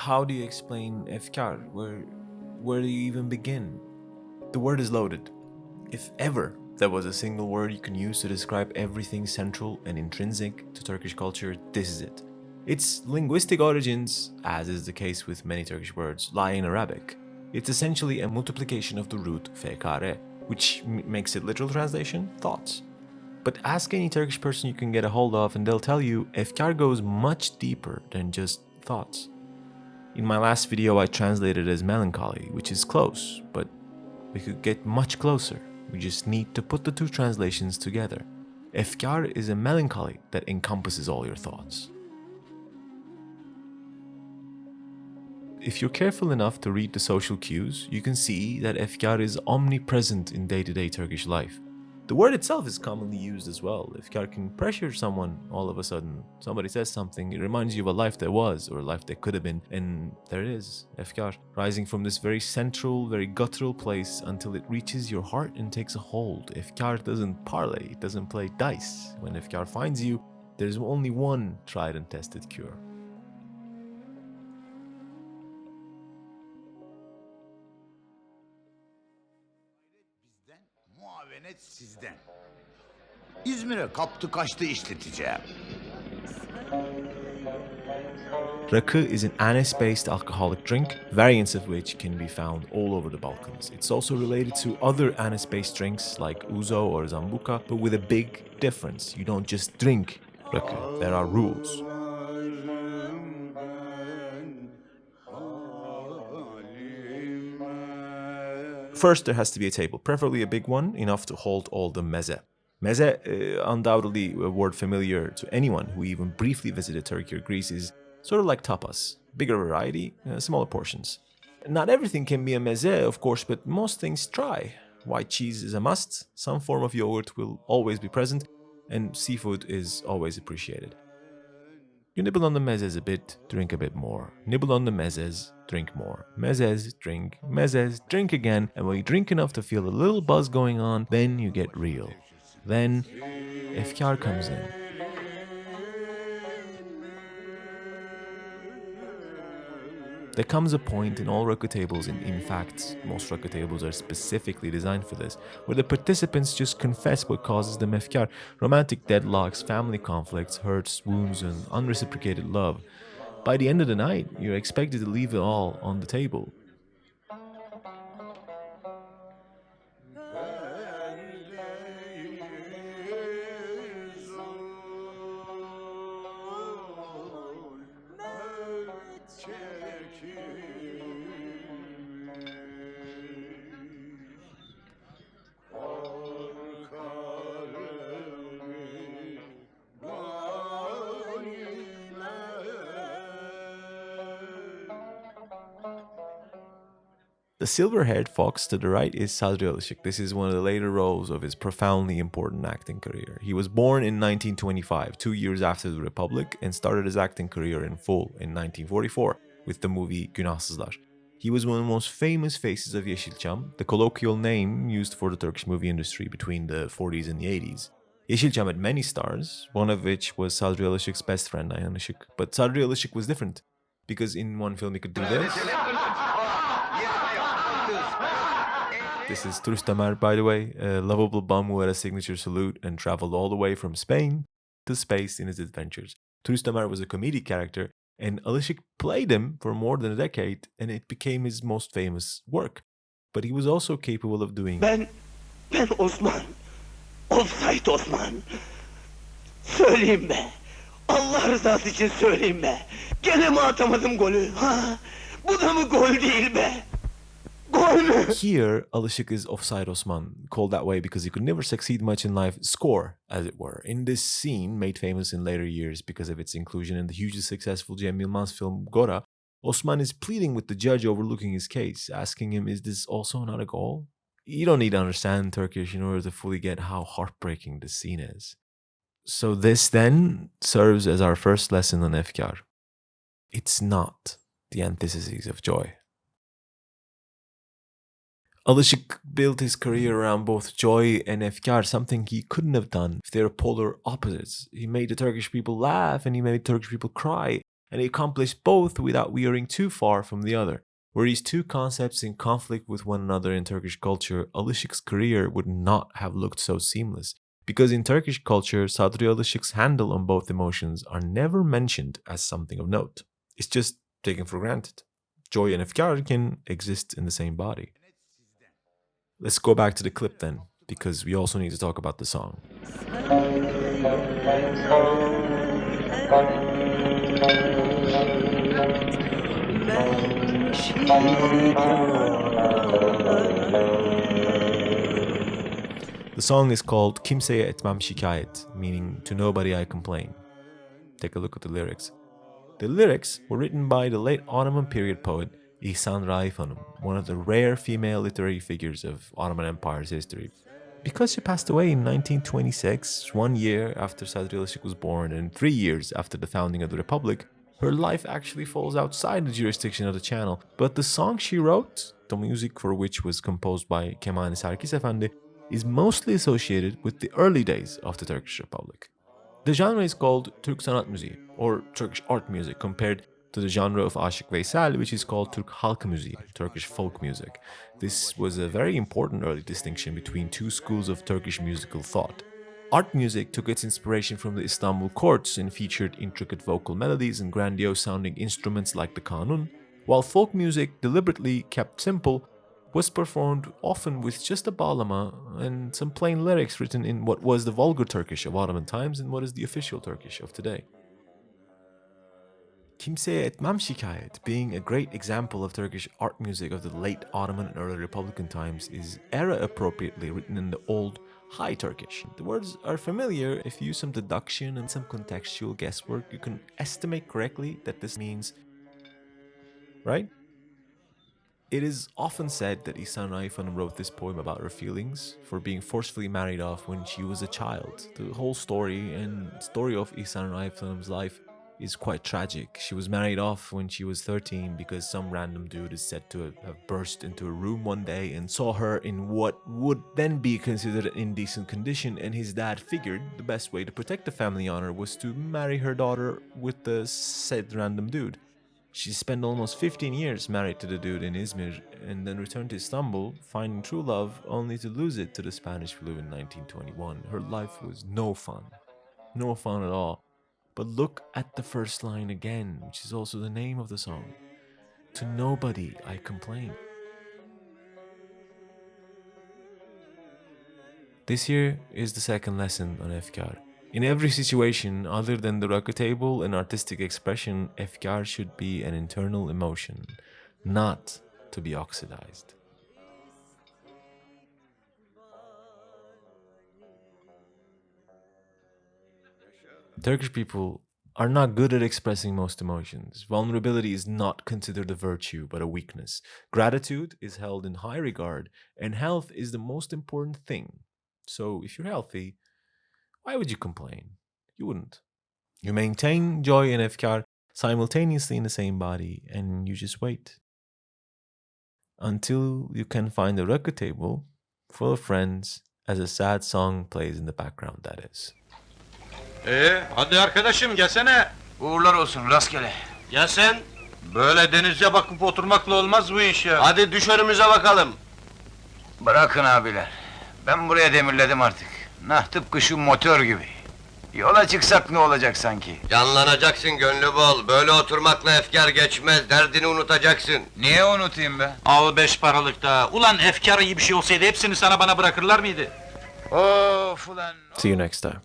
how do you explain Efkâr? Where do you even begin? The word is loaded. If ever there was a single word you can use to describe everything central and intrinsic to Turkish culture, this is it. Its linguistic origins, as is the case with many Turkish words, lie in Arabic. It's essentially a multiplication of the root fekare, which makes it literal translation, thoughts. But ask any Turkish person you can get a hold of and they'll tell you Efkâr goes much deeper than just thoughts. In my last video I translated it as melancholy, which is close, but we could get much closer. We just need to put the two translations together. Efkâr is a melancholy that encompasses all your thoughts. If you're careful enough to read the social cues, you can see that Efkâr is omnipresent in day-to-day Turkish life. The word itself is commonly used as well. Efkâr can pressure someone all of a sudden. Somebody says something, it reminds you of a life that was or a life that could have been, and there it is, Efkâr, rising from this very central, very guttural place until it reaches your heart and takes a hold. Efkâr doesn't parlay, it doesn't play dice. When Efkâr finds you, there's only one tried and tested cure. Muavenet sizden. İzmir'e kaptı kaçtı işleteceğim. Rakı is an anise-based alcoholic drink, variants of which can be found all over the Balkans. It's also related to other anise-based drinks like ouzo or zambuca, but with a big difference. You don't just drink rakı, there are rules. First, there has to be a table, preferably a big one, enough to hold all the meze. Meze, undoubtedly a word familiar to anyone who even briefly visited Turkey or Greece, is sort of like tapas. Bigger variety, smaller portions. Not everything can be a meze, of course, but most things try. White cheese is a must, some form of yogurt will always be present, and seafood is always appreciated. You nibble on the mezes a bit, drink a bit more. Nibble on the mezes, drink more. Mezes, drink again, and when you drink enough to feel a little buzz going on, then you get real. Then, Efkâr comes in. There comes a point in all rakı tables, and in fact, most rakı tables are specifically designed for this, where the participants just confess what causes them efkâr: romantic deadlocks, family conflicts, hurts, wounds, and unreciprocated love. By the end of the night, you're expected to leave it all on the table. The silver-haired fox to the right is Sadri Alışık. This is one of the later roles of his profoundly important acting career. He was born in 1925, 2 years after the Republic, and started his acting career in full in 1944 with the movie Günahsızlar. He was one of the most famous faces of Yeşilçam, the colloquial name used for the Turkish movie industry between the 40s and the 80s. Yeşilçam had many stars, one of which was Sadri Alışık's best friend, Ayhan Işık. But Sadri Alışık was different, because in one film he could do this. This is Turist Ömer, by the way, a lovable bum who had a signature salute and traveled all the way from Spain to space in his adventures. Turist Ömer was a comedic character, and Alışık played him for more than a decade, and it became his most famous work. But he was also capable of doing... Ben Osman. Offside Osman. Söyleyeyim be. Allah rızası için söyleyeyim be. Gene mi atamadım golü? Ha? Bu da mı gol değil be? Here, Alışık is offside Osman, called that way because he could never succeed much in life, score, as it were. In this scene, made famous in later years because of its inclusion in the hugely successful Cem Yılmaz film Gora, Osman is pleading with the judge overlooking his case, asking him, is this also not a goal? You don't need to understand Turkish in order to fully get how heartbreaking this scene is. So this then serves as our first lesson on Efkâr. It's not the antithesis of joy. Alışık built his career around both joy and efkâr, something he couldn't have done if they were polar opposites. He made the Turkish people laugh and he made Turkish people cry. and he accomplished both without veering too far from the other. Were these two concepts in conflict with one another in Turkish culture, Alışık's career would not have looked so seamless. Because in Turkish culture, Sadri Alışık's handle on both emotions are never mentioned as something of note. It's just taken for granted. Joy and Efkâr can exist in the same body. Let's go back to the clip then, because we also need to talk about the song. The song is called Kimseye Etmem Şikayet, meaning to nobody I complain. Take a look at the lyrics. The lyrics were written by the late Ottoman period poet İhsan Raif Hanım, one of the rare female literary figures of Ottoman Empire's history. Because she passed away in 1926, 1 year after Sadri Alışık was born and 3 years after the founding of the Republic, her life actually falls outside the jurisdiction of the channel. But the song she wrote, the music for which was composed by Kemal Sarkis Efendi, is mostly associated with the early days of the Turkish Republic. The genre is called Türk Sanat Müziği, or Turkish art music, compared to the genre of Aşık Veysel, which is called Türk Halk Müziği, Turkish folk music. This was a very important early distinction between two schools of Turkish musical thought. Art music took its inspiration from the Istanbul courts and featured intricate vocal melodies and grandiose-sounding instruments like the kanun, while folk music, deliberately kept simple, was performed often with just a bağlama and some plain lyrics written in what was the vulgar Turkish of Ottoman times and what is the official Turkish of today. Kimseye Etmem Şikayet, being a great example of Turkish art music of the late Ottoman and early Republican times, is era-appropriately written in the old High Turkish. The words are familiar. If you use some deduction and some contextual guesswork, you can estimate correctly that this means, right? It is often said that İhsan Raif Hanım wrote this poem about her feelings for being forcefully married off when she was a child. The whole story and story of İhsan Raif Hanım's life is quite tragic. She was married off when she was 13 because some random dude is said to have burst into a room one day and saw her in what would then be considered an indecent condition, and his dad figured the best way to protect the family honor was to marry her daughter with the said random dude. She spent almost 15 years married to the dude in Izmir and then returned to Istanbul, finding true love only to lose it to the Spanish flu in 1921. Her life was no fun. No fun at all. But look at the first line again, which is also the name of the song. To nobody I complain. This here is the second lesson on Efkâr. In every situation other than the record table and artistic expression, Efkâr should be an internal emotion, not to be oxidized. Turkish people are not good at expressing most emotions. Vulnerability is not considered a virtue, but a weakness. Gratitude is held in high regard, and health is the most important thing. So if you're healthy, why would you complain? You wouldn't. You maintain joy and efkâr simultaneously in the same body, and you just wait. Until you can find a record table full of friends as a sad song plays in the background, that is. Hadi arkadaşım gelsene. Uğurlar olsun rastgele. Gel sen. Böyle denize bakıp oturmakla olmaz bu iş ya. Hadi düş önümüze bakalım. Bırakın abiler. Ben buraya demirledim artık. Nah tıpkı şu motor gibi. Yola çıksak ne olacak sanki? Canlanacaksın gönlü bol. Böyle oturmakla efkar geçmez. Derdini unutacaksın. Niye unutayım be? Al 5 paralık da. Ulan efkar iyi bir şey olsaydı hepsini sana bana bırakırlar mıydı? Of ulan. See you next time.